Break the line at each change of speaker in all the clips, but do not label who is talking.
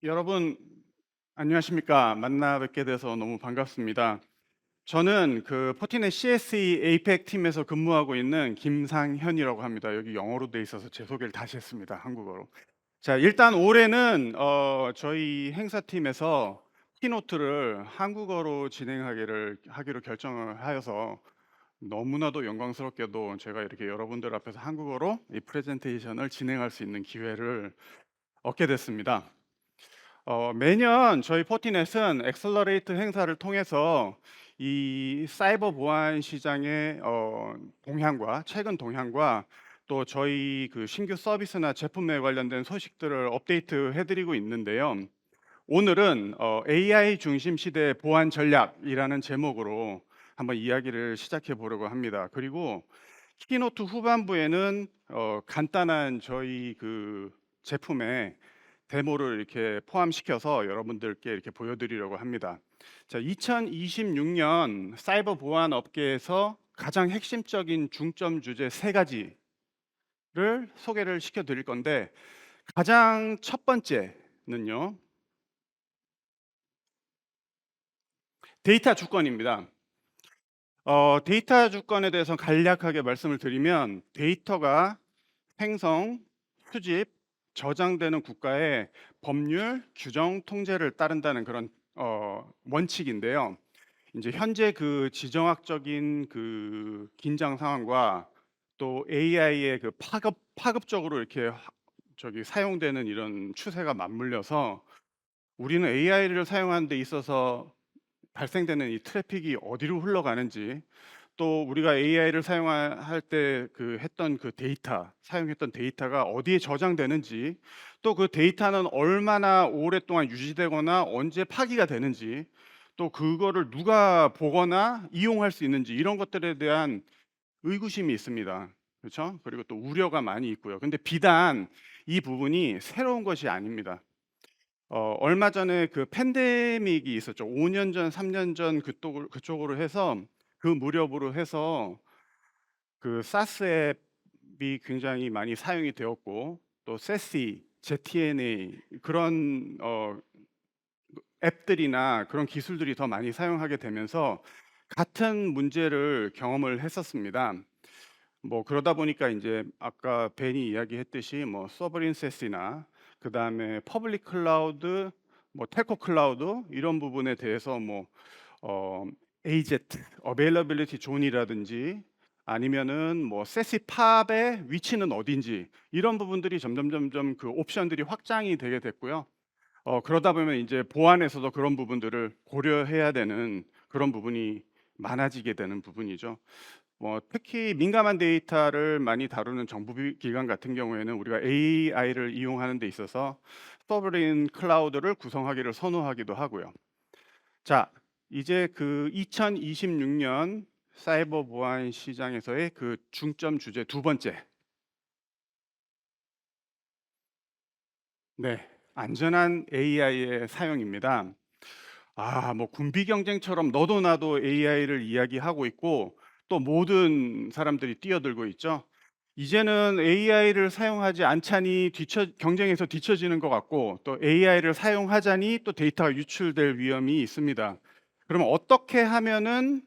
여러분 안녕하십니까? 만나 뵙게 돼서 너무 반갑습니다. 저는 그 포티넷 CSE APEC 팀에서 근무하고 있는 김상현이라고 합니다. 여기 영어로 돼 있어서 제 소개를 다시 했습니다. 한국어로. 자, 일단 올해는 저희 행사팀에서 키노트를 한국어로 하기로 결정을 하여서 너무나도 영광스럽게도 제가 이렇게 여러분들 앞에서 한국어로 이 프레젠테이션을 진행할 수 있는 기회를 얻게 됐습니다. 매년 저희 포티넷은 엑셀러레이트 행사를 통해서 이 사이버 보안 시장의 동향과 최근 동향과 또 저희 그 신규 서비스나 제품에 관련된 소식들을 업데이트 해드리고 있는데요. 오늘은 AI 중심 시대 보안 전략이라는 제목으로 한번 이야기를 시작해 보려고 합니다. 그리고 키노트 후반부에는 간단한 저희 그 제품의 데모를 이렇게 포함시켜서 여러분들께 이렇게 보여드리려고 합니다. 자, 2026년 사이버 보안 업계에서 가장 핵심적인 중점 주제 세 가지를 소개를 시켜드릴 건데, 가장 첫 번째는요, 데이터 주권입니다. 데이터 주권에 대해서 간략하게 말씀을 드리면, 데이터가 생성, 수집, 저장되는 국가의 법률, 규정, 통제를 따른다는 그런 원칙인데요. 이제 현재 그 지정학적인 그 긴장 상황과 또 AI의 그 파급적으로 이렇게 사용되는 이런 추세가 맞물려서 우리는 AI를 사용하는 데 있어서 발생되는 이 트래픽이 어디로 흘러가는지, 또 우리가 AI를 사용할 때 그 했던 그 데이터, 사용했던 데이터가 어디에 저장되는지, 또 그 데이터는 얼마나 오랫동안 유지되거나 언제 파기가 되는지, 또 그거를 누가 보거나 이용할 수 있는지, 이런 것들에 대한 의구심이 있습니다. 그렇죠? 그리고 또 우려가 많이 있고요. 근데 비단 이 부분이 새로운 것이 아닙니다. 얼마 전에 그 팬데믹이 있었죠. 5년 전, 3년 전 그쪽으로 해서, 그 무렵으로 해서 그 사스 앱이 굉장히 많이 사용이 되었고, 또 세시, ZTNA 그런 앱들이나 그런 기술들이 더 많이 사용하게 되면서 같은 문제를 경험을 했었습니다. 뭐 그러다 보니까 이제 아까 벤이 이야기했듯이 뭐 서버린 세시나 그다음에 퍼블릭 클라우드, 뭐 텔코 클라우드 이런 부분에 대해서 뭐 어, AZ, Availability Zone이라든지 아니면은 뭐 세시 팝의 위치는 어딘지, 이런 부분들이 점점 그 옵션들이 확장이 되게 됐고요. 그러다 보면 이제 보안에서도 그런 부분들을 고려해야 되는 그런 부분이 많아지게 되는 부분이죠. 특히 민감한 데이터를 많이 다루는 정부 기관 같은 경우에는 우리가 AI를 이용하는 데 있어서 서브린 클라우드를 구성하기를 선호하기도 하고요. 자, 이제 그 2026년 사이버 보안 시장에서의 그 중점 주제 두 번째. 네, 안전한 AI의 사용입니다. 뭐 군비 경쟁처럼 너도 나도 AI를 이야기하고 있고 또 모든 사람들이 뛰어들고 있죠. 이제는 AI를 사용하지 않자니 경쟁에서 뒤처지는 것 같고, 또 AI를 사용하자니 또 데이터가 유출될 위험이 있습니다. 그러면 어떻게 하면은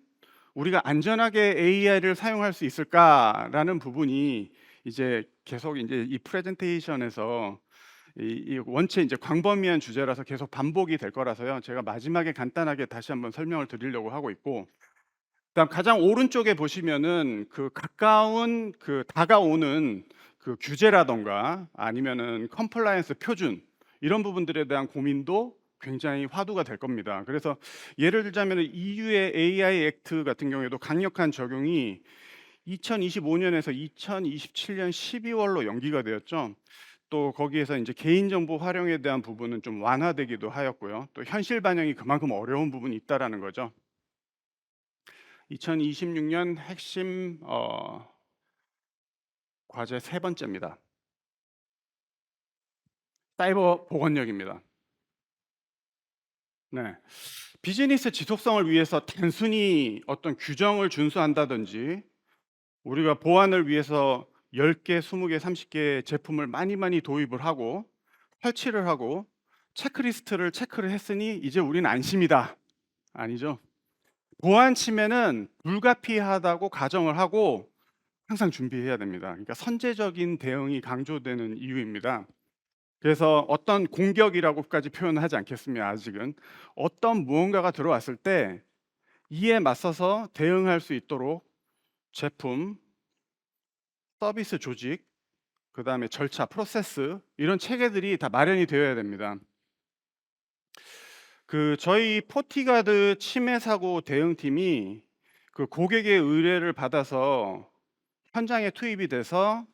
우리가 안전하게 AI를 사용할 수 있을까라는 부분이 이제 계속 이제 이 프레젠테이션에서 이 원체 이제 광범위한 주제라서 계속 반복이 될 거라서요. 제가 마지막에 간단하게 다시 한번 설명을 드리려고 하고 있고, 그다음 가장 오른쪽에 보시면은 그 가까운 그 다가오는 그 규제라던가 아니면은 컴플라이언스 표준, 이런 부분들에 대한 고민도 굉장히 화두가 될 겁니다. 그래서 예를 들자면 EU의 AI 액트 같은 경우에도 강력한 적용이 2025년에서 2027년 12월로 연기가 되었죠. 또 거기에서 이제 개인정보 활용에 대한 부분은 좀 완화되기도 하였고요. 또 현실 반영이 그만큼 어려운 부분이 있다라는 거죠. 2026년 핵심 과제 세 번째입니다. 사이버 보건력입니다. 네. 비즈니스 지속성을 위해서 단순히 어떤 규정을 준수한다든지, 우리가 보안을 위해서 10개, 20개, 30개 제품을 많이 도입을 하고 설치를 하고 체크리스트를 체크를 했으니 이제 우리는 안심이다. 아니죠. 보안 침해는 불가피하다고 가정을 하고 항상 준비해야 됩니다. 그러니까 선제적인 대응이 강조되는 이유입니다. 그래서 어떤 공격이라고까지 표현을 하지 않겠습니다. 아직은 어떤 무언가가 들어왔을 때 이에 맞서서 대응할 수 있도록 제품, 서비스 조직, 그 다음에 절차, 프로세스 이런 체계들이 다 마련이 되어야 됩니다. 저희 포티가드 침해 사고 대응팀이 그 고객의 의뢰를 받아서 현장에 투입이 돼서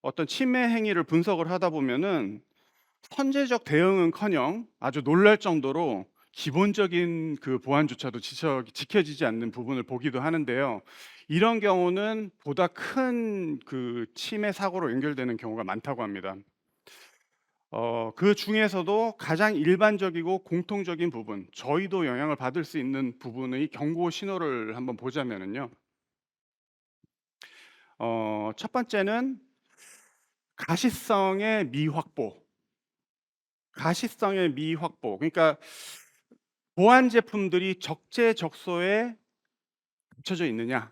어떤 침해 행위를 분석을 하다 보면은 선제적 대응은커녕 아주 놀랄 정도로 기본적인 그 보안조차도 지켜지지 않는 부분을 보기도 하는데요. 이런 경우는 보다 큰 그 침해 사고로 연결되는 경우가 많다고 합니다. 그 중에서도 가장 일반적이고 공통적인 부분, 저희도 영향을 받을 수 있는 부분의 경고 신호를 한번 보자면은요. 첫 번째는 가시성의 미확보. 가시성의 미확보. 그러니까 보안 제품들이 적재적소에 갖춰져 있느냐?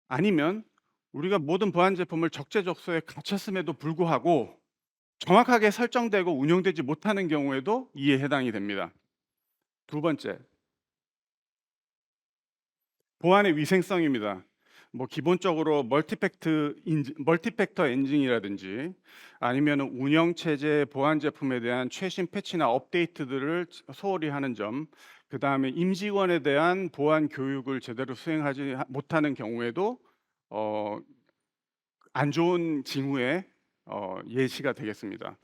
아니면 우리가 모든 보안 제품을 적재적소에 갖췄음에도 불구하고 정확하게 설정되고 운용되지 못하는 경우에도 이에 해당이 됩니다. 두 번째, 보안의 위생성입니다. 기본적으로 멀티팩터 엔진이라든지 아니면 운영체제 보안 제품에 대한 최신 패치나 업데이트들을 소홀히 하는 점, 그 다음에 임직원에 대한 보안 교육을 제대로 수행하지 못하는 경우에도 안 좋은 징후의 예시가 되겠습니다.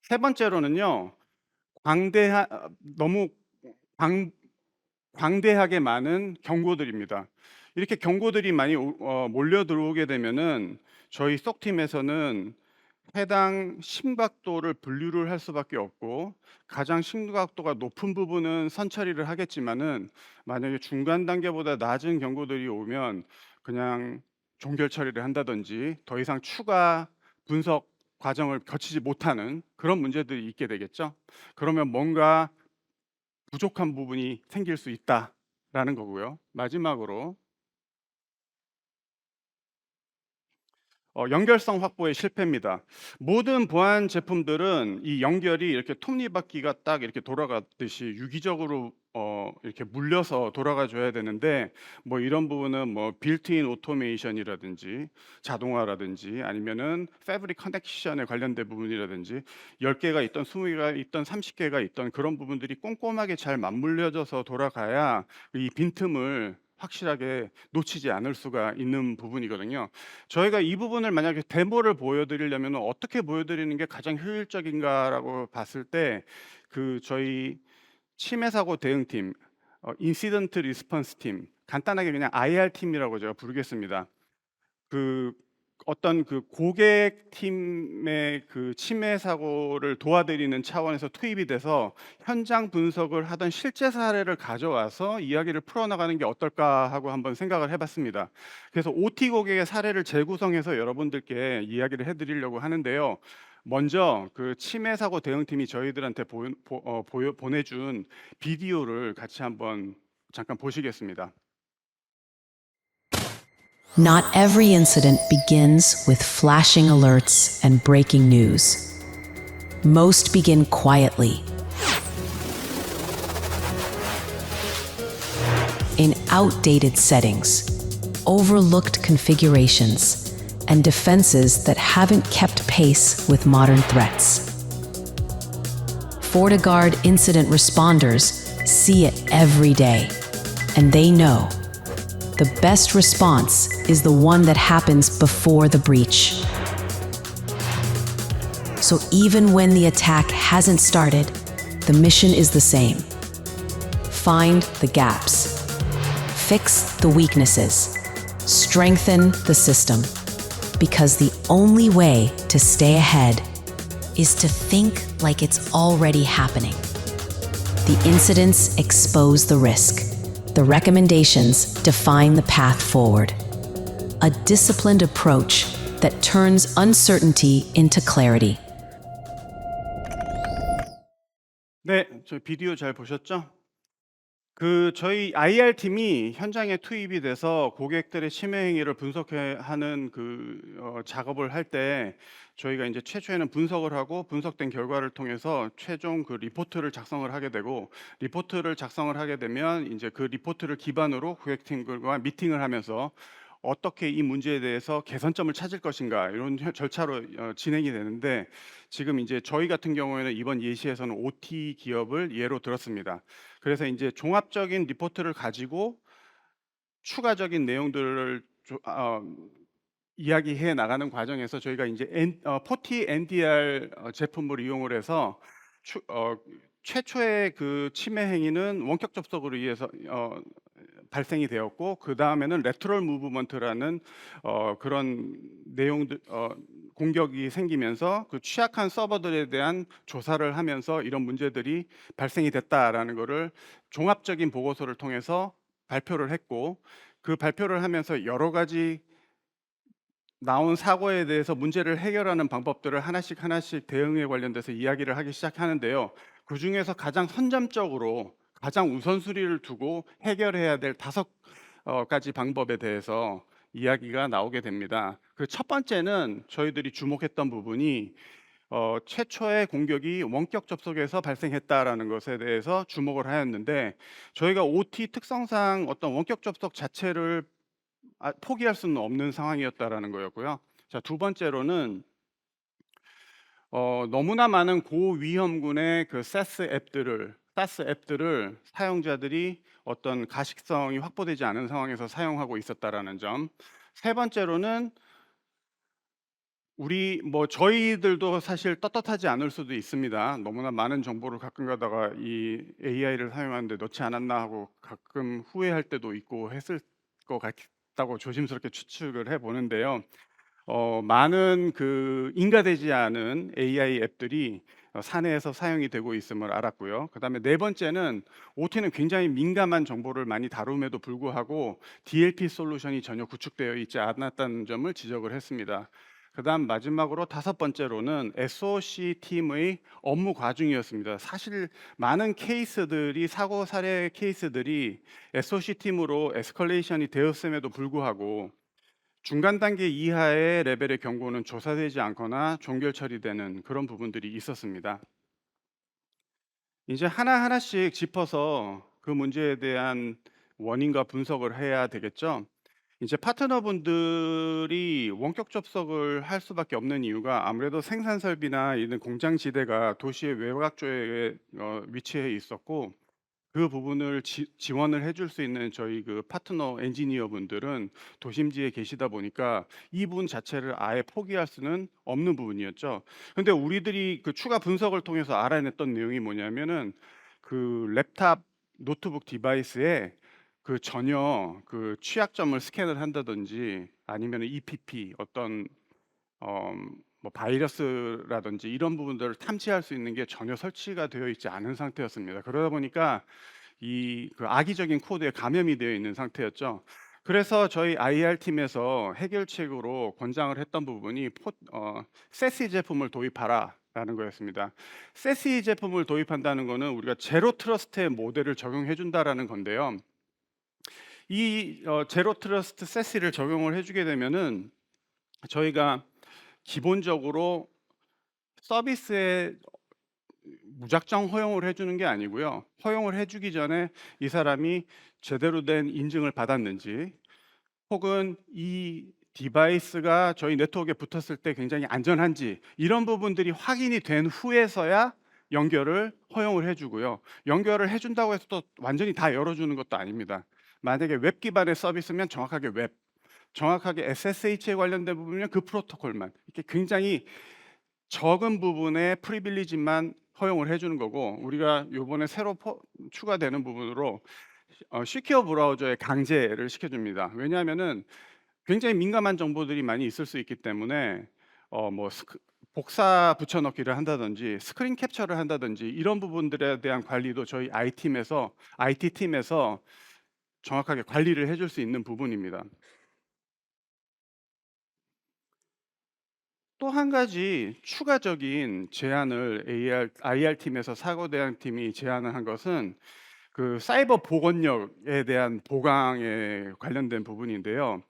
세 번째로는요, 너무 광대하게 많은 경고들입니다. 이렇게 경고들이 많이 몰려 들어오게 되면은 저희 쏙팀에서는 해당 심각도를 분류를 할 수밖에 없고, 가장 심각도가 높은 부분은 선처리를 하겠지만은 만약에 중간 단계보다 낮은 경고들이 오면 그냥 종결 처리를 한다든지 더 이상 추가 분석 과정을 거치지 못하는 그런 문제들이 있게 되겠죠. 그러면 뭔가 부족한 부분이 생길 수 있다라는 거고요. 마지막으로 연결성 확보의 실패입니다. 모든 보안 제품들은 이 연결이 이렇게 톱니바퀴가 딱 이렇게 돌아가듯이 유기적으로 이렇게 물려서 돌아가 줘야 되는데, 이런 부분은 빌트인 오토메이션이라든지 자동화라든지 아니면은 패브릭 커넥션에 관련된 부분이라든지 10개가 있던 20개가 있던 30개가 있던 그런 부분들이 꼼꼼하게 잘 맞물려져서 돌아가야 이 빈틈을 확실하게 놓치지 않을 수가 있는 부분이거든요. 저희가 이 부분을 만약에 데모를 보여드리려면 어떻게 보여드리는 게 가장 효율적인가라고 봤을 때 저희 침해 사고 대응팀, 인시던트 리스폰스 팀, 간단하게 그냥 IR 팀이라고 제가 부르겠습니다. 어떤 고객 팀의 침해 사고를 도와드리는 차원에서 투입이 돼서 현장 분석을 하던 실제 사례를 가져와서 이야기를 풀어나가는 게 어떨까 하고 한번 생각을 해봤습니다. 그래서 OT 고객의 사례를 재구성해서 여러분들께 이야기를 해드리려고 하는데요. 먼저 침해 사고 대응팀이 저희들한테 보내준 비디오를 같이 한번 잠깐 보시겠습니다.
Not every incident begins with flashing alerts and breaking news. Most begin quietly, in outdated settings, overlooked configurations, and defenses that haven't kept pace with modern threats. FortiGuard incident responders see it every day, and they know the best response is the one that happens before the breach. So even when the attack hasn't started, the mission is the same. Find the gaps, fix the weaknesses, strengthen the system, because the only way to stay ahead is to think like it's already happening. The incidents expose the risk. The recommendations define the path forward. A disciplined approach that turns uncertainty into clarity.
네. 저 비디오 잘 보셨죠? 저희 IR 팀이 현장에 투입이 돼서 고객들의 침해 행위를 분석해 하는 작업을 할 때 저희가 인제 최초에는 분석을 하고 분석된 결과를 통해서 최종 리포트를 작성을 하게 되고, 리포트를 작성을 하게 되면 인제 그 리포트를 기반으로 고객팀들과 미팅을 하면서 어떻게 이 문제에 대해서 개선점을 찾을 것인가, 이런 절차로 진행이 되는데, 지금 인제 저희 같은 경우에는 이번 예시에서는 OT 기업을 예로 들었습니다. 그래서 인제 종합적인 리포트를 가지고 추가적인 내용들을 이야기해 나가는 과정에서 저희가 인제 포티 NDR 제품을 이용을 해서 추 어 최초의 그 침해 행위는 원격 접속으로 의해서 발생이 되었고, 그다음에는 레터럴 무브먼트라는 그런 내용들 공격이 생기면서 그 취약한 서버들에 대한 조사를 하면서 이런 문제들이 발생이 됐다라는 거를 종합적인 보고서를 통해서 발표를 했고, 그 발표를 하면서 여러 가지 나온 사고에 대해서 문제를 해결하는 방법들을 하나씩 하나씩 대응에 관련돼서 이야기를 하기 시작하는데요. 그중에서 가장 선점적으로 가장 우선순위를 두고 해결해야 될 다섯 가지 방법에 대해서 이야기가 나오게 됩니다. 그 첫 번째는 저희들이 주목했던 부분이 최초의 공격이 원격 접속에서 발생했다라는 것에 대해서 주목을 하였는데, 저희가 OT 특성상 어떤 원격 접속 자체를 포기할 수는 없는 상황이었다라는 거였고요. 자, 두 번째로는 너무나 많은 고위험군의 그 사스 앱들을 사용자들이 어떤 가식성이 확보되지 않은 상황에서 사용하고 있었다라는 점. 세 번째로는 저희들도 사실 떳떳하지 않을 수도 있습니다. 너무나 많은 정보를 가끔 가다가 이 AI를 사용하는데 넣지 않았나 하고 가끔 후회할 때도 있고 했을 것 같다고 조심스럽게 추측을 해 보는데요. 많은 인가되지 않은 AI 앱들이 사내에서 사용이 되고 있음을 알았고요. 그다음에 네 번째는 OT는 굉장히 민감한 정보를 많이 다룸에도 불구하고 DLP 솔루션이 전혀 구축되어 있지 않았다는 점을 지적을 했습니다. 그다음 마지막으로 다섯 번째로는 SOC 팀의 업무 과중이었습니다. 사실 많은 케이스들이, 사고 사례 케이스들이 SOC 팀으로 에스컬레이션이 되었음에도 불구하고 중간 단계 이하의 레벨의 경고는 조사되지 않거나 종결 처리되는 그런 부분들이 있었습니다. 이제 하나하나씩 짚어서 그 문제에 대한 원인과 분석을 해야 되겠죠. 이제 파트너분들이 원격 접속을 할 수밖에 없는 이유가 아무래도 생산 설비나 이런 공장 지대가 도시의 외곽 쪽에 위치해 있었고, 그 부분을 지원을 해줄 수 있는 저희 그 파트너 엔지니어 분들은 도심지에 계시다 보니까 이 부분 자체를 아예 포기할 수는 없는 부분이었죠. 근데 우리들이 그 추가 분석을 통해서 알아냈던 내용이 뭐냐면은 그 랩탑 노트북 디바이스에 전혀 취약점을 스캔을 한다든지 아니면 EPP 어떤 어 바이러스라든지 이런 부분들을 탐지할 수 있는 게 전혀 설치가 되어 있지 않은 상태였습니다. 그러다 보니까 악의적인 코드에 감염이 되어 있는 상태였죠. 그래서 저희 IR 팀에서 해결책으로 권장을 했던 부분이 세시 제품을 도입하라라는 거였습니다. 세시 제품을 도입한다는 거는 우리가 제로 트러스트의 모델을 적용해 준다라는 건데요. 제로 트러스트 세시를 적용을 해 주게 되면은 저희가 기본적으로 서비스에 무작정 허용을 해 주는 게 아니고요. 허용을 해 주기 전에 이 사람이 제대로 된 인증을 받았는지, 혹은 이 디바이스가 저희 네트워크에 붙었을 때 굉장히 안전한지, 이런 부분들이 확인이 된 후에서야 연결을 허용을 해 주고요. 연결을 해 준다고 해서 또 완전히 다 열어 주는 것도 아닙니다. 만약에 웹 기반의 서비스면 정확하게 웹, 정확하게 SSH에 관련된 부분이면 그 프로토콜만, 이렇게 굉장히 적은 부분의 프리빌리지만 허용을 해 주는 거고, 우리가 요번에 새로 추가되는 부분으로 시큐어 브라우저에 강제를 시켜 줍니다. 왜냐하면은 굉장히 민감한 정보들이 많이 있을 수 있기 때문에 복사 붙여 넣기를 한다든지 스크린 캡처를 한다든지 이런 부분들에 대한 관리도 저희 IT 팀에서 정확하게 관리를 해줄 수 있는 부분입니다. 또 한 가지 추가적인 제안을 IR 팀에서 사고 대응팀이 제안을 한 것은 그 사이버 보건력에 대한 보강에 관련된 부분인데요.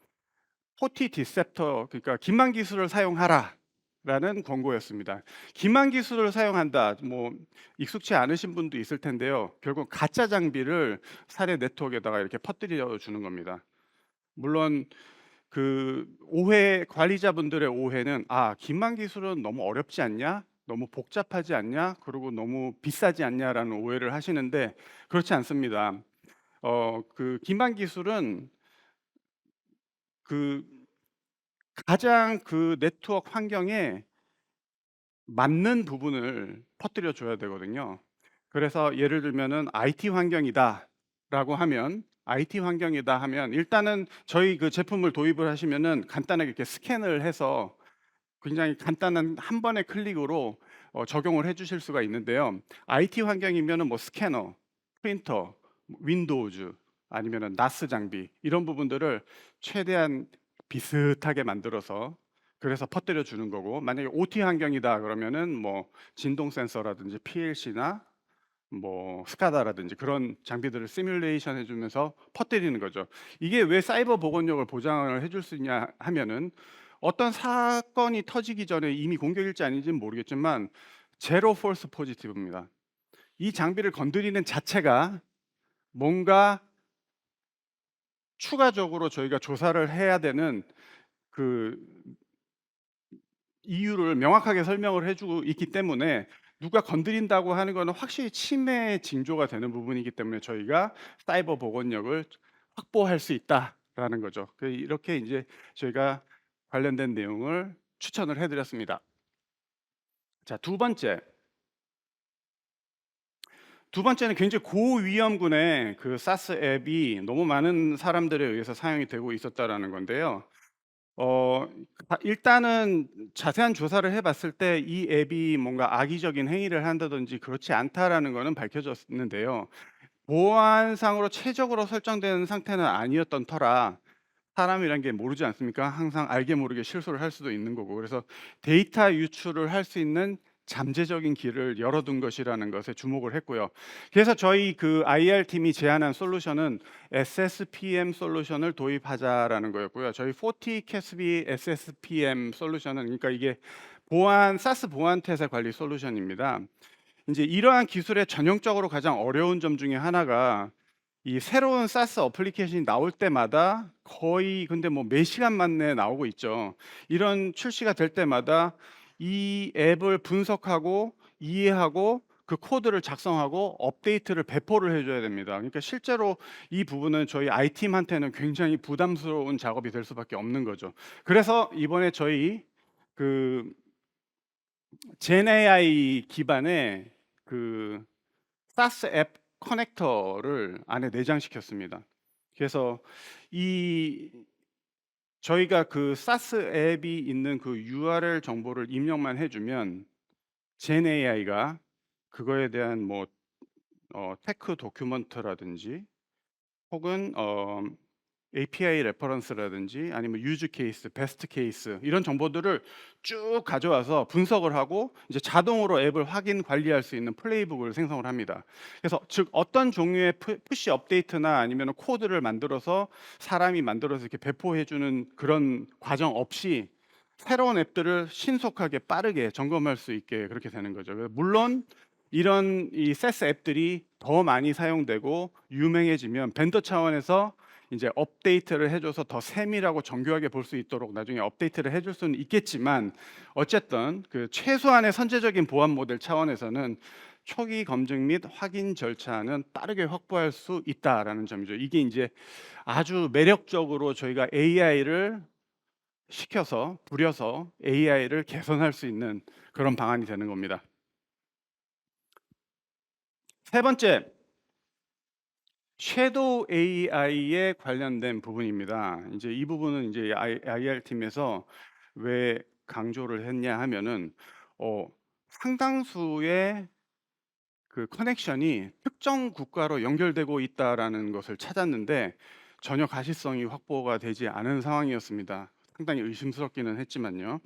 포티 디셉터, 그러니까 기만 기술을 사용하라라는 권고였습니다. 기만 기술을 사용한다, 뭐 익숙치 않으신 분도 있을 텐데요. 결국 가짜 장비를 사내 네트워크에다가 이렇게 퍼뜨려 주는 겁니다. 물론 그 오해, 관리자분들의 오해는 기만 기술은 너무 어렵지 않냐? 너무 복잡하지 않냐? 그리고 너무 비싸지 않냐라는 오해를 하시는데 그렇지 않습니다. 그 기만 기술은 그 가장 그 네트워크 환경에 맞는 부분을 퍼뜨려 줘야 되거든요. 그래서 예를 들면은 IT 환경이다 하면 일단은 저희 그 제품을 도입을 하시면은 간단하게 이렇게 스캔을 해서 굉장히 간단한 한 번의 클릭으로 적용을 해 주실 수가 있는데요. IT 환경이면은 뭐 스캐너, 프린터, 윈도우즈 아니면은 나스 장비 이런 부분들을 최대한 비슷하게 만들어서 그래서 퍼뜨려 주는 거고, 만약에 OT 환경이다 그러면은 뭐 진동 센서라든지 PLC나 뭐 스카다라든지 그런 장비들을 시뮬레이션 해주면서 퍼뜨리는 거죠. 이게 왜 사이버 보건력을 보장을 해줄 수 있냐 하면은 어떤 사건이 터지기 전에 이미 공격일지 아닌지는 모르겠지만 제로 폴스 포지티브입니다. 이 장비를 건드리는 자체가 뭔가 추가적으로 저희가 조사를 해야 되는 그 이유를 명확하게 설명을 해주고 있기 때문에 누가 건드린다고 하는 거는 확실히 침해 징조가 되는 부분이기 때문에 저희가 사이버 보건력을 확보할 수 있다라는 거죠. 이렇게 이제 저희가 관련된 내용을 추천을 해드렸습니다. 자, 두 번째는 굉장히 고위험군의 그 사스 앱이 너무 많은 사람들에 의해서 사용이 되고 있었다라는 건데요. 어 일단은 자세한 조사를 해 봤을 때 이 앱이 뭔가 악의적인 행위를 한다든지 그렇지 않다라는 거는 밝혀졌는데요. 보안상으로 최적으로 설정된 상태는 아니었던 터라 사람이란 게 모르지 않습니까? 항상 알게 모르게 실수를 할 수도 있는 거고. 그래서 데이터 유출을 할 수 있는 잠재적인 길을 열어둔 것이라는 것에 주목을 했고요. 그래서 저희 그 IR 팀이 제안한 솔루션은 SSPM 솔루션을 도입하자라는 거였고요. 저희 40 캐스비 SSPM 솔루션은, 그러니까 이게 사스 보안 태세 관리 솔루션입니다. 이제 이러한 기술의 전형적으로 가장 어려운 점 중에 하나가 이 새로운 사스 어플리케이션이 나올 때마다 거의 근데 뭐 몇 시간 만에 나오고 있죠. 이런 출시가 될 때마다 이 앱을 분석하고 이해하고 그 코드를 작성하고 업데이트를 배포를 해줘야 됩니다. 그러니까 실제로 이 부분은 저희 I팀한테는 굉장히 부담스러운 작업이 될 수밖에 없는 거죠. 그래서 이번에 저희 그 젠AI 기반의 그 사스 앱 커넥터를 안에 내장시켰습니다. 그래서 이 저희가 그 사스 앱이 있는 그 URL 정보를 입력만 해주면 젠AI가 그거에 대한 뭐 테크 도큐먼트라든지 혹은 API 레퍼런스라든지 아니면 유즈 케이스, 베스트 케이스 이런 정보들을 쭉 가져와서 분석을 하고 이제 자동으로 앱을 확인 관리할 수 있는 플레이북을 생성을 합니다. 그래서 즉 어떤 종류의 푸시 업데이트나 아니면 코드를 만들어서 사람이 만들어서 이렇게 배포해 주는 그런 과정 없이 새로운 앱들을 신속하게 빠르게 점검할 수 있게 그렇게 되는 거죠. 물론 이런 이 세스 앱들이 더 많이 사용되고 유명해지면 벤더 차원에서 이제 업데이트를 해줘서 더 세밀하고 정교하게 볼 수 있도록 나중에 업데이트를 해줄 수는 있겠지만 어쨌든 그 최소한의 선제적인 보안 모델 차원에서는 초기 검증 및 확인 절차는 빠르게 확보할 수 있다라는 점이죠. 이게 이제 아주 매력적으로 저희가 AI를 시켜서 부려서 AI를 개선할 수 있는 그런 방안이 되는 겁니다. 세 번째, 섀도우 AI에 관련된 부분입니다. 이제 이 부분은 이제 IR 팀에서 왜 강조를 했냐 하면은 상당수의 그 커넥션이 특정 국가로 연결되고 있다라는 것을 찾았는데 전혀 가시성이 확보가 되지 않은 상황이었습니다. 상당히 의심스럽기는 했지만요.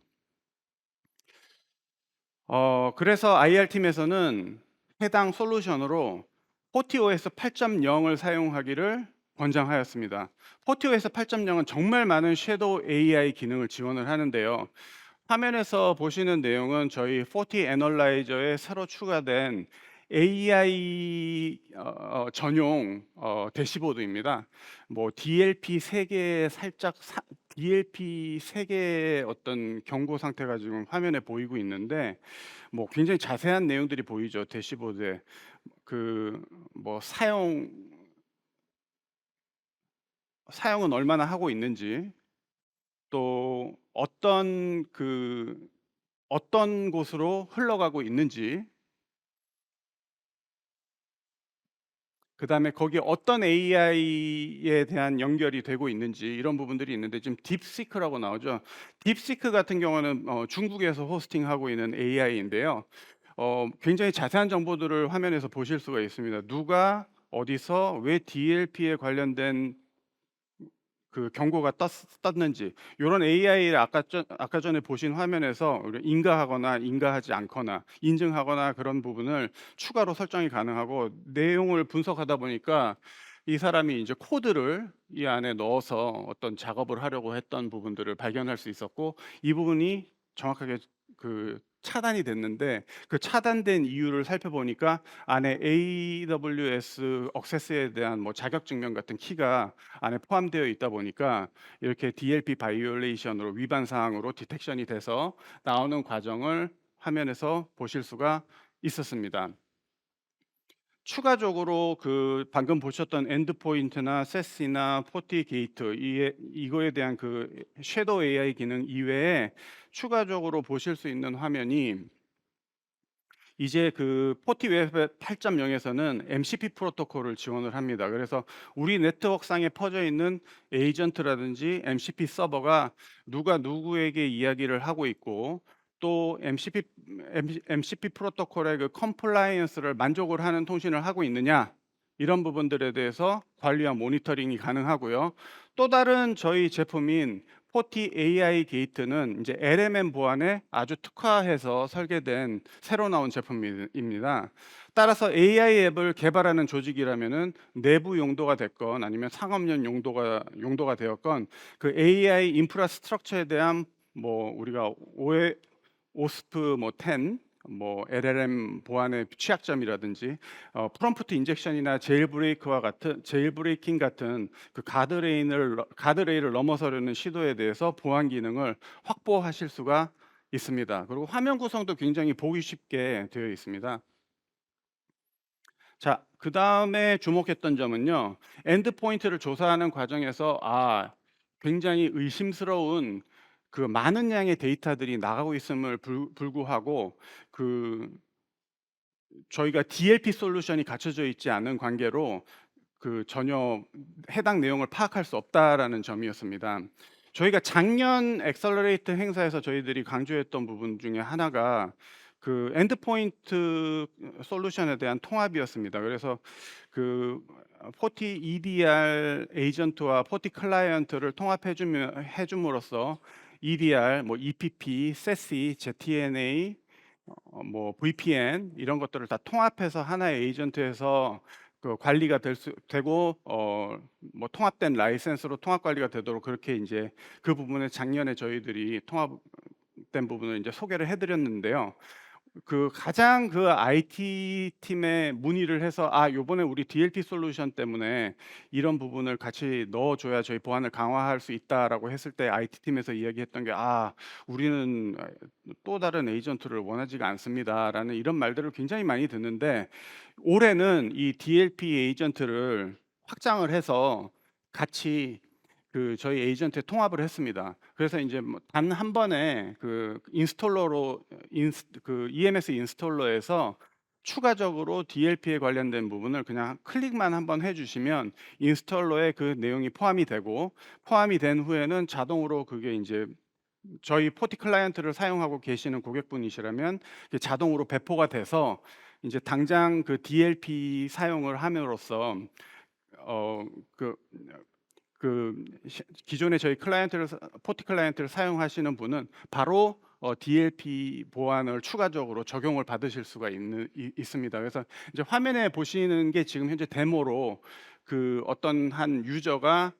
그래서 IR 팀에서는 해당 솔루션으로 FortiOS 8.0을 사용하기를 권장하였습니다. FortiOS 8.0은 정말 많은 섀도우 AI 기능을 지원을 하는데요. 화면에서 보시는 내용은 저희 포티 애널라이저에 새로 추가된 AI 전용 대시보드입니다. 뭐 DLP 3개 살짝 DLP 3개의 어떤 경고 상태가 지금 화면에 보이고 있는데 뭐 굉장히 자세한 내용들이 보이죠. 대시보드에 그 뭐 사용은 얼마나 하고 있는지, 또 어떤 곳으로 흘러가고 있는지, 그다음에 거기에 어떤 AI에 대한 연결이 되고 있는지, 이런 부분들이 있는데 지금 딥시크라고 나오죠. 딥시크 같은 경우는 중국에서 호스팅하고 있는 AI인데요. 굉장히 자세한 정보들을 화면에서 보실 수가 있습니다. 누가 어디서 왜 DLP에 관련된 그 경고가 떴는지, 요런 AI를 아까 전에 보신 화면에서 인가하거나 인가하지 않거나 인증하거나 그런 부분을 추가로 설정이 가능하고, 내용을 분석하다 보니까 이 사람이 이제 코드를 이 안에 넣어서 어떤 작업을 하려고 했던 부분들을 발견할 수 있었고, 이 부분이 정확하게 차단이 됐는데, 그 차단된 이유를 살펴보니까 안에 AWS 억세스에 대한 뭐 자격 증명 같은 키가 안에 포함되어 있다 보니까 이렇게 DLP 바이올레이션으로, 위반 사항으로 디텍션이 돼서 나오는 과정을 화면에서 보실 수가 있었습니다. 추가적으로 방금 보셨던 엔드포인트나 세시나 포티게이트, 이거에 대한 섀도우 AI 기능 이외에 추가적으로 보실 수 있는 화면이, 이제 포티웹 8.0에서는 MCP 프로토콜을 지원을 합니다. 그래서 우리 네트워크상에 퍼져 있는 에이전트라든지 MCP 서버가 누가 누구에게 이야기를 하고 있고, 또 MCP 프로토콜의 컴플라이언스를 만족을 하는 통신을 하고 있느냐, 이런 부분들에 대해서 관리와 모니터링이 가능하고요. 또 다른 저희 제품인 포티 AI 게이트는 이제 LMM 보안에 아주 특화해서 설계된 새로 나온 제품입니다. 따라서 AI 앱을 개발하는 조직이라면은 내부 용도가 됐건 아니면 상업용 용도가 되었건, AI 인프라스트럭처에 대한 뭐 우리가 오스프 10, 뭐 LLM 보안의 취약점이라든지 프롬프트 인젝션이나 제일브레이킹 같은 가드레일을 넘어서려는 시도에 대해서 보안 기능을 확보하실 수가 있습니다. 그리고 화면 구성도 굉장히 보기 쉽게 되어 있습니다. 자, 그 다음에 주목했던 점은요, 엔드포인트를 조사하는 과정에서 굉장히 의심스러운 많은 양의 데이터들이 나가고 있음을 불구하고 저희가 DLP 솔루션이 갖춰져 있지 않은 관계로 전혀 해당 내용을 파악할 수 없다라는 점이었습니다. 저희가 작년 엑셀러레이트 행사에서 저희들이 강조했던 부분 중에 하나가 엔드포인트 솔루션에 대한 통합이었습니다. 그래서 포티 EDR 에이전트와 포티 클라이언트를 통합해 줌으로써 EDR, 뭐 EPP, SESI, ZTNA, 뭐 VPN, 이런 것들을 다 통합해서 하나의 에이전트에서 관리가 되고, 뭐 통합된 라이센스로 통합 관리가 되도록, 그렇게 이제 그 부분에 작년에 저희들이 통합된 부분을 이제 소개를 해드렸는데요. 가장 IT 팀에 문의를 해서 요번에 우리 DLP 솔루션 때문에 이런 부분을 같이 넣어줘야 저희 보안을 강화할 수 있다라고 했을 때, IT 팀에서 이야기했던 게 우리는 또 다른 에이전트를 원하지가 않습니다라는 이런 말들을 굉장히 많이 듣는데, 올해는 이 DLP 에이전트를 확장을 해서 같이 저희 에이전트에 통합을 했습니다. 그래서 이제 단 한 번에 인스톨러로 EMS 인스톨러에서 추가적으로 DLP에 관련된 부분을 그냥 클릭만 한번 해주시면 인스톨러에 그 내용이 포함이 된 후에는 자동으로 그게 이제 저희 포티 클라이언트를 사용하고 계시는 고객분이시라면 자동으로 배포가 돼서, 이제 당장 DLP 사용을 함으로써 어, 그 기존에 저희 포티 클라이언트를 사용하시는 분은 바로 DLP 보안을 추가적으로 적용을 받으실 수가 있습니다. 그래서 이제 화면에 보시는 게 지금 현재 데모로 그 어떤 한 유저가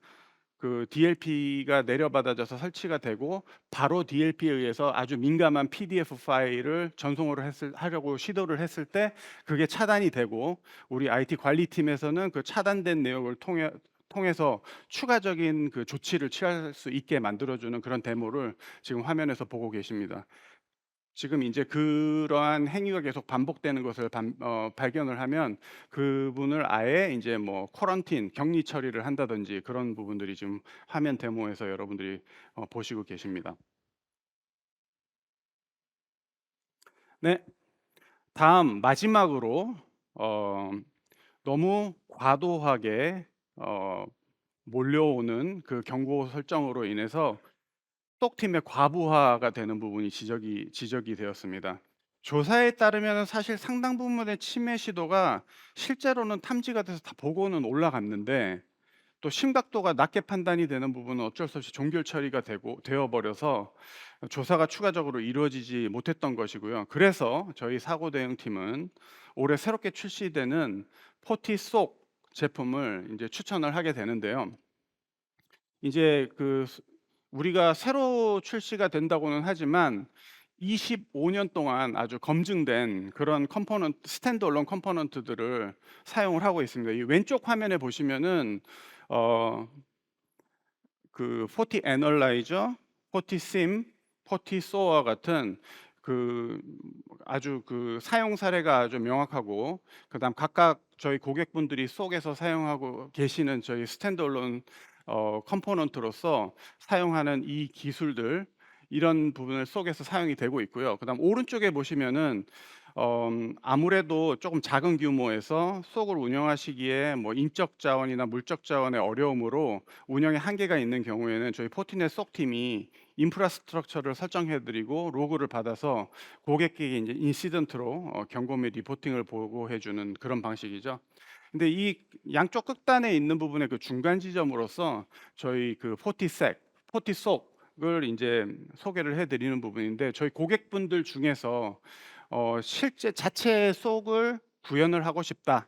그 DLP가 내려받아져서 설치가 되고 바로 DLP에 의해서 아주 민감한 PDF 파일을 전송을 하려고 시도를 했을 때 그게 차단이 되고 우리 IT 관리팀에서는 그 차단된 내용을 통해서 추가적인 그 조치를 취할 수 있게 만들어주는 그런 데모를 지금 화면에서 보고 계십니다. 지금 이제 그러한 행위가 계속 반복되는 것을 발견을 하면 그분을 아예 이제 뭐 쿼런틴, 격리 처리를 한다든지 그런 부분들이 지금 화면 데모에서 여러분들이 보시고 계십니다. 네, 다음 마지막으로 너무 과도하게 몰려오는 그 경고 설정으로 인해서 톡팀의 과부하가 되는 부분이 지적이 되었습니다. 조사에 따르면 사실 상당 부분의 침해 시도가 실제로는 탐지가 돼서 다 보고는 올라갔는데 또 심각도가 낮게 판단이 되는 부분은 어쩔 수 없이 종결 처리가 되어 버려서 조사가 추가적으로 이루어지지 못했던 것이고요. 그래서 저희 사고 대응팀은 올해 새롭게 출시되는 포티 속 제품을 이제 추천을 하게 되는데요. 이제 우리가 새로 출시가 된다고는 하지만 25년 동안 아주 검증된 그런 스탠드얼론 컴포넌트들을 사용을 하고 있습니다. 이 왼쪽 화면에 보시면은 포티 애널라이저, 포티 심, 포티 소어와 같은 아주 사용 사례가 아주 명확하고 그다음 각각 저희 고객분들이 속에서 사용하고 계시는 저희 스탠드얼론 컴포넌트로서 사용하는 이 기술들 이런 부분을 속에서 사용이 되고 있고요. 그다음 오른쪽에 보시면은 아무래도 조금 작은 규모에서 속을 운영하시기에 뭐 인적 자원이나 물적 자원의 어려움으로 운영에 한계가 있는 경우에는 저희 포티넷 속 팀이 인프라스트럭처를 설정해드리고 로그를 받아서 고객에게 이제 인시던트로 경고 및 리포팅을 보고해주는 그런 방식이죠. 근데 이 양쪽 끝단에 있는 부분의 그 중간 지점으로서 저희 포티속을 이제 소개를 해드리는 부분인데 저희 고객분들 중에서 실제 자체 속을 구현을 하고 싶다.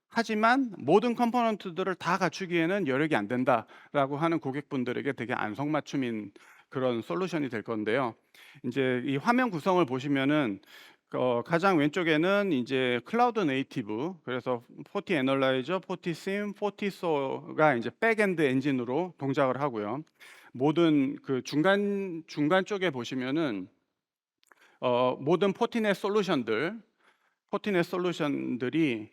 하지만 모든 컴포넌트들을 다 갖추기에는 여력이 안 된다라고 하는 고객분들에게 되게 안성맞춤인 그런 솔루션이 될 건데요. 이제 이 화면 구성을 보시면은 가장 왼쪽에는 이제 클라우드 네이티브, 그래서 포티 애널라이저, 포티 심, 포티 소가 이제 백엔드 엔진으로 동작을 하고요. 모든 그 중간 쪽에 보시면은 모든 포티넷 솔루션들이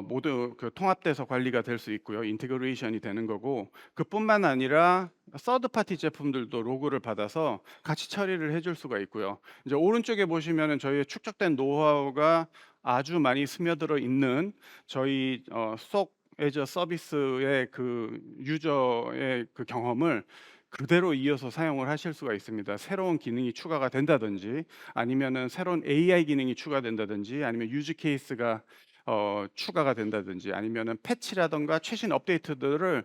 모두 통합돼서 관리가 될 수 있고요. 인테그레이션이 되는 거고 그뿐만 아니라 서드 파티 제품들도 로그를 받아서 같이 처리를 해줄 수가 있고요. 이제 오른쪽에 보시면은 저희의 축적된 노하우가 아주 많이 스며들어 있는 저희 속 애저 서비스의 그 유저의 그 경험을 그대로 이어서 사용을 하실 수가 있습니다. 새로운 기능이 추가가 된다든지 아니면은 새로운 AI 기능이 추가된다든지 아니면 유즈 케이스가 추가가 된다든지 아니면은 패치라던가 최신 업데이트들을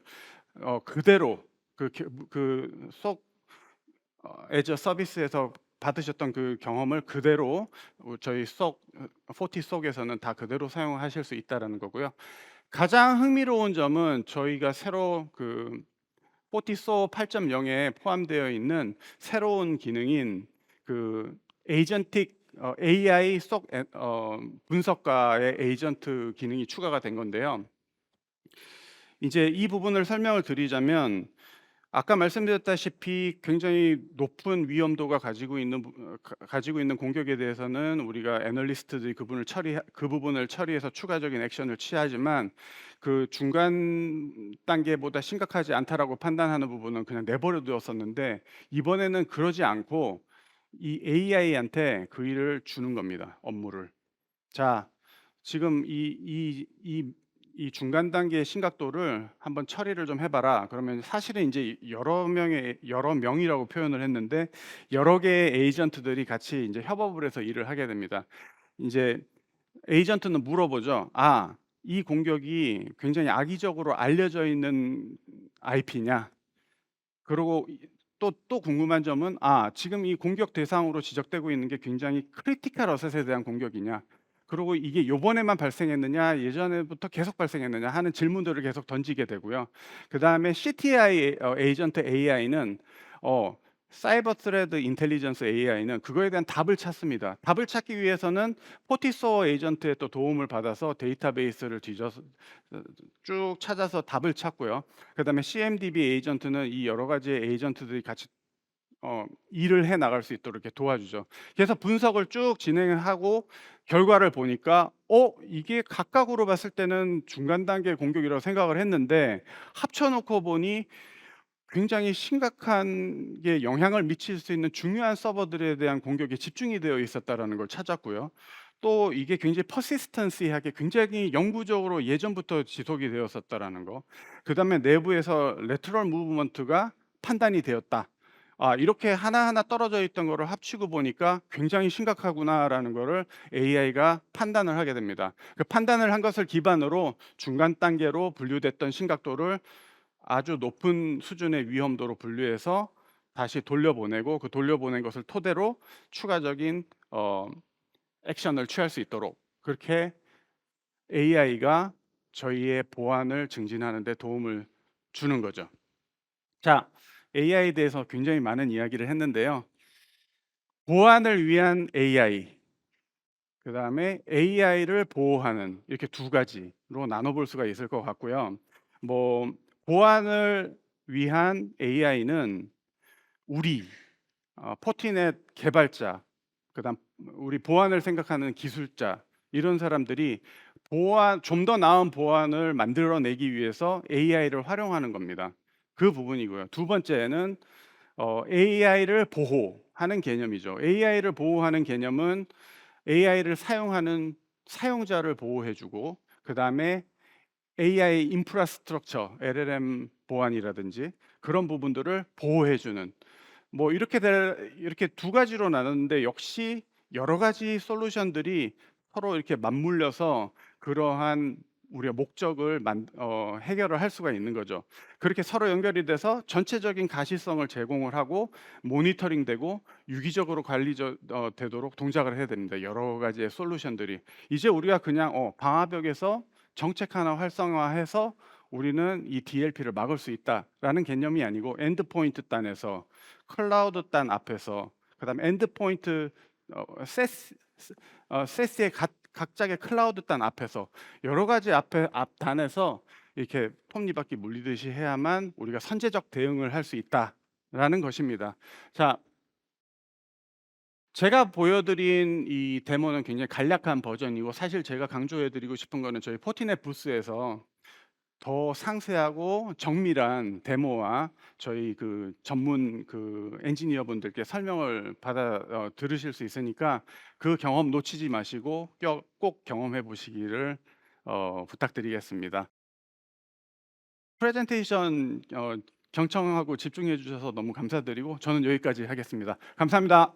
그대로 그속 애저 서비스에서 받으셨던 그 경험을 그대로 저희 포티 속에서는 다 그대로 사용하실 수 있다라는 거고요. 가장 흥미로운 점은 저희가 새로 포티소 8.0에 포함되어 있는 새로운 기능인 에이전틱 AI 분석가의 에이전트 기능이 추가가 된 건데요. 이제 이 부분을 설명을 드리자면 아까 말씀드렸다시피 굉장히 높은 위험도가 가지고 있는 공격에 대해서는 우리가 애널리스트들이 그 부분을 처리해서 추가적인 액션을 취하지만 그 중간 단계보다 심각하지 않다라고 판단하는 부분은 그냥 내버려 두었었는데 이번에는 그러지 않고 이 AI한테 그 일을 주는 겁니다. 업무를. 자, 지금 이 중간 단계의 심각도를 한번 처리를 좀 해봐라. 그러면 사실은 이제 여러 명이라고 표현을 했는데 여러 개의 에이전트들이 같이 이제 협업을 해서 일을 하게 됩니다. 이제 에이전트는 물어보죠. 이 공격이 굉장히 악의적으로 알려져 있는 IP냐? 그리고 또 궁금한 점은 지금 이 공격 대상으로 지적되고 있는 게 굉장히 크리티컬 어셋에 대한 공격이냐, 그리고 이게 요번에만 발생했느냐, 예전에부터 계속 발생했느냐 하는 질문들을 계속 던지게 되고요. 그다음에 CTI 에이전트 AI는 사이버 스레드 인텔리전스 AI는 그거에 대한 답을 찾습니다. 답을 찾기 위해서는 포티소어 에이전트의 또 도움을 받아서 데이터베이스를 뒤져서 쭉 찾아서 답을 찾고요. 그다음에 CMDB 에이전트는 이 여러 가지의 에이전트들이 같이 일을 해 나갈 수 있도록 이렇게 도와주죠. 그래서 분석을 쭉 진행하고 결과를 보니까 이게 각각으로 봤을 때는 중간 단계 공격이라고 생각을 했는데 합쳐놓고 보니 굉장히 심각한 게 영향을 미칠 수 있는 중요한 서버들에 대한 공격이 집중이 되어 있었다라는 걸 찾았고요. 또 이게 굉장히 퍼시스턴시하게 굉장히 영구적으로 예전부터 지속이 되었었다라는 거. 그다음에 내부에서 레터럴 무브먼트가 판단이 되었다. 이렇게 하나하나 떨어져 있던 거를 합치고 보니까 굉장히 심각하구나라는 거를 AI가 판단을 하게 됩니다. 그 판단을 한 것을 기반으로 중간 단계로 분류됐던 심각도를 아주 높은 수준의 위험도로 분류해서 다시 돌려보내고, 그 돌려보낸 것을 토대로 추가적인 액션을 취할 수 있도록 그렇게 AI가 저희의 보안을 증진하는 데 도움을 주는 거죠. 자, AI에 대해서 굉장히 많은 이야기를 했는데요. 보안을 위한 AI, 그다음에 AI를 보호하는, 이렇게 두 가지로 나눠볼 수가 있을 것 같고요. 보안을 위한 AI는 우리 포티넷 개발자, 그다음 우리 보안을 생각하는 기술자, 이런 사람들이 좀 더 나은 보안을 만들어내기 위해서 AI를 활용하는 겁니다. 그 부분이고요. 두 번째는 AI를 보호하는 개념이죠. AI를 보호하는 개념은 AI를 사용하는 사용자를 보호해주고, 그 다음에 AI 인프라스트럭처, LLM 보안이라든지 그런 부분들을 보호해주는, 이렇게 두 가지로 나눴는데, 역시 여러 가지 솔루션들이 서로 이렇게 맞물려서 그러한 우리가 목적을 해결을 할 수가 있는 거죠. 그렇게 서로 연결이 돼서 전체적인 가시성을 제공을 하고 모니터링되고 유기적으로 되도록 동작을 해야 됩니다. 여러 가지의 솔루션들이. 이제 우리가 그냥 방화벽에서 정책 하나 활성화해서 우리는 이 DLP를 막을 수 있다라는 개념이 아니고, 엔드포인트 단에서, 클라우드 단 앞에서, 그다음에 엔드포인트 세스의 각각의 클라우드 단 앞에서, 여러 가지 앞 단에서 이렇게 톱니바퀴 물리듯이 해야만 우리가 선제적 대응을 할 수 있다라는 것입니다. 자, 제가 보여드린 이 데모는 굉장히 간략한 버전이고, 사실 제가 강조해드리고 싶은 거는 저희 포티넷 부스에서 더 상세하고 정밀한 데모와 저희 그 전문 엔지니어 분들께 설명을 받아 들으실 수 있으니까 그 경험 놓치지 마시고 꼭 경험해 보시기를 부탁드리겠습니다. 프레젠테이션 경청하고 집중해 주셔서 너무 감사드리고, 저는 여기까지 하겠습니다. 감사합니다.